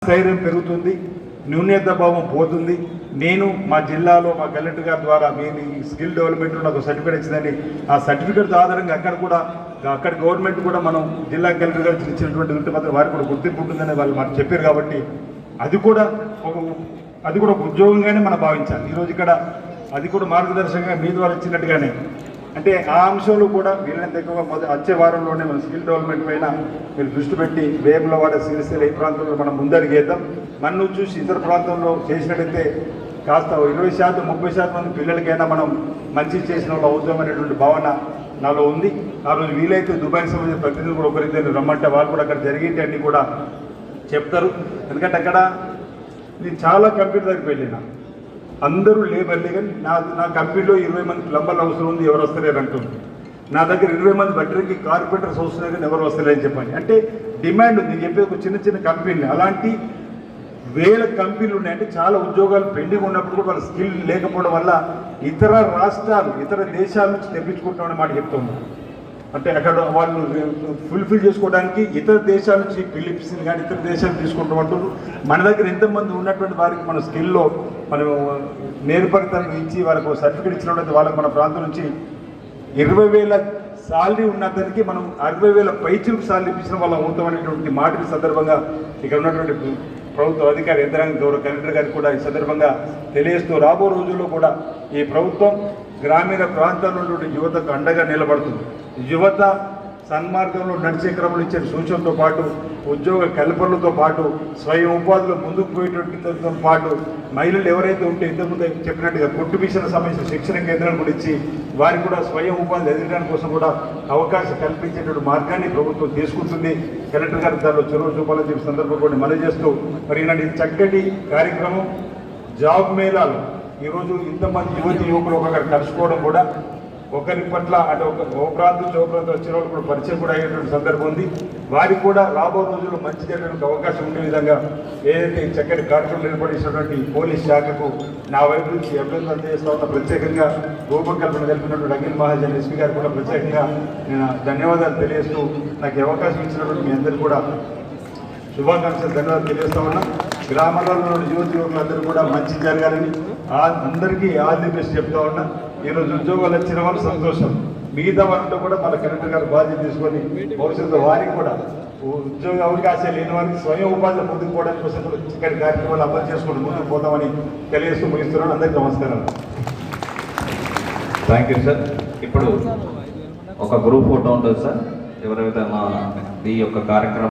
స్థైర్యం పెరుగుతుంది, న్యూనత భావం పోతుంది. నేను మా జిల్లాలో మా కలెక్టర్ గారి ద్వారా మీ స్కిల్ డెవలప్మెంట్లో నాకు సర్టిఫికేట్ ఇచ్చిందని ఆ సర్టిఫికేట్ ఆధారంగా అక్కడ గవర్నమెంట్ కూడా మనం జిల్లా కలెక్టర్ గారు ఇచ్చినటువంటి ఉంటే మాత్రం వారికి కూడా గుర్తింపు ఉంటుందని వాళ్ళు మాకు చెప్పారు. కాబట్టి అది కూడా ఒక ఉద్యోగంగానే మనం భావించాలి. ఈరోజు ఇక్కడ అది కూడా మార్గదర్శకంగా మీ ద్వారా ఇచ్చినట్టుగానే అంటే ఆ అంశంలో కూడా వీళ్ళని ఎక్కువగా వచ్చే వారంలోనే మన స్కిల్ డెవలప్మెంట్ పైన మీరు దృష్టి పెట్టి వేములవాడ సిరిసిల్ల ఈ ప్రాంతంలో మనం ముందడుగేద్దాం. మనం చూసి ఇతర ప్రాంతంలో చేసినట్టయితే కాస్త 20% 30% మంది పిల్లలకైనా మనం మంచి చేసిన వాళ్ళు అవుతాం అనేటువంటి భావన నాలో ఉంది. ఆ రోజు వీలైతే దుబాయ్కి సంబంధించిన ప్రతినిధులు కూడా ఒకరిద్దరు రమ్మంటే వాళ్ళు కూడా అక్కడ జరిగేటి అన్నీ కూడా చెప్తారు. ఎందుకంటే అక్కడ నేను చాలా కంపెనీ దగ్గరికి వెళ్ళినా అందరూ లేబర్లే, కానీ నా కంపెనీలో 20 మంది ప్లంబర్లు అవసరం ఉంది, ఎవరు వస్తలేరు అంటుంది. నా దగ్గర 20 మంది బట్టరికి కార్పెంటర్స్ అవసరం కానీ ఎవరు వస్తలేరని చెప్పండి. అంటే డిమాండ్ ఉంది. నేను చెప్పే ఒక చిన్న కంపెనీలు అలాంటి వేల కంపెనీలు ఉన్నాయి. అంటే చాలా ఉద్యోగాలు పెండింగ్ ఉన్నప్పుడు కూడా వాళ్ళ స్కిల్ లేకపోవడం వల్ల ఇతర రాష్ట్రాలు ఇతర దేశాల నుంచి తెప్పించుకుంటామని మాట చెప్తున్నాను. అంటే అక్కడ వాళ్ళు ఫుల్ఫిల్ చేసుకోవడానికి ఇతర దేశాల నుంచి ఫిలిప్స్ కానీ ఇతర దేశాలు తీసుకుంటామంటారు. మన దగ్గర ఎంతమంది ఉన్నటువంటి వారికి మన స్కిల్లో మనం నేర్పరితనం ఇచ్చి వాళ్ళకు సర్టిఫికేట్ ఇచ్చినటువంటి వాళ్ళకి మన ప్రాంతం నుంచి 20,000 సాలరీ ఉన్నదానికి మనం 60,000 పైచులకు సాలరీ ఇప్పించిన వాళ్ళం అవుతామనేటువంటి మాటల సందర్భంగా ఇక్కడ ఉన్నటువంటి ప్రభుత్వ అధికారి యంత్రాంగం గౌరవ కలెక్టర్ గారికి కూడా ఈ సందర్భంగా తెలియజేస్తూ రాబో రోజుల్లో కూడా ఈ ప్రభుత్వం గ్రామీణ ప్రాంతాల్లో ఉన్నటువంటి యువతకు అండగా నిలబడుతుంది. యువత సన్మార్గంలో నడిచే క్రమంలో ఇచ్చే సూచనతో పాటు ఉద్యోగ కల్పనలతో పాటు స్వయం ఉపాధిలో ముందుకు పోయేటతో పాటు మహిళలు ఎవరైతే ఉంటే ఇంతకుముందు చెప్పినట్టుగా కుట్టు మిషన్ సంబంధించిన శిక్షణ కేంద్రాలు కూడా ఇచ్చి వారికి కూడా స్వయం ఉపాధి ఎదగడానికి కోసం కూడా అవకాశం కల్పించేటువంటి మార్గాన్ని ప్రభుత్వం తీసుకుంటుంది. కలెక్టర్ గారి దానిలో చొరవ చూపాలని చెప్పి సందర్భంగా కూడా మనవి చేస్తూ మరి ఇలాంటి చక్కటి కార్యక్రమం జాబ్ మేళాలు ఈరోజు ఇంతమంది యువకులు ఒకరు కలుసుకోవడం కూడా ఒకరి పట్ల అంటే ఒక ప్రాంతం వచ్చిన వాళ్ళు కూడా పరిచయం కూడా అయ్యేటువంటి సందర్భం ఉంది. వారికి కూడా రాబో రోజుల్లో మంచి జరగడానికి అవకాశం ఉండే విధంగా ఏదైతే చక్కటి కార్యక్రమం ఏర్పడినటువంటి పోలీస్ శాఖకు నా వైపు నుంచి అభ్యర్థన చేస్తా ఉన్న ప్రత్యేకంగా రూపకల్పన కలిపినటువంటి అఖిల్ మహాజన్ ఎస్పీ గారు కూడా ప్రత్యేకంగా నేను ధన్యవాదాలు తెలియజేస్తూ నాకు అవకాశం ఇచ్చినటువంటి మీ అందరికీ కూడా శుభాకాంక్షలు ధన్యవాదాలు తెలియజేస్తా ఉన్నా. గ్రామాలలో యువకులందరూ కూడా మంచి జరగాలని అందరికీ ఆల్ ది బెస్ట్ చెప్తా ఉన్నా. ఈరోజు ఉద్యోగాలు వచ్చిన వాళ్ళు సంతోషం, మిగతా వాళ్ళతో కూడా మన కలెక్టర్ గారు బాధ్యత తీసుకొని భవిష్యత్తు వారికి కూడా ఉద్యోగ అవకాశాలు లేని వారికి స్వయం ఉపాధి ముందుకు పోవడానికి కోసం కూడా చిక్కటి కార్యక్రమాలు అమలు చేసుకుంటూ ముందుకు పోతామని తెలియజేస్తూ ముగిస్తున్నాను. అందరికీ నమస్కారం. Thank you sir. ఇప్పుడు ఒక గ్రూప్ ఫోటో ఉంటుంది సార్. ఎవరైతే మా ఈ యొక్క కార్యక్రమం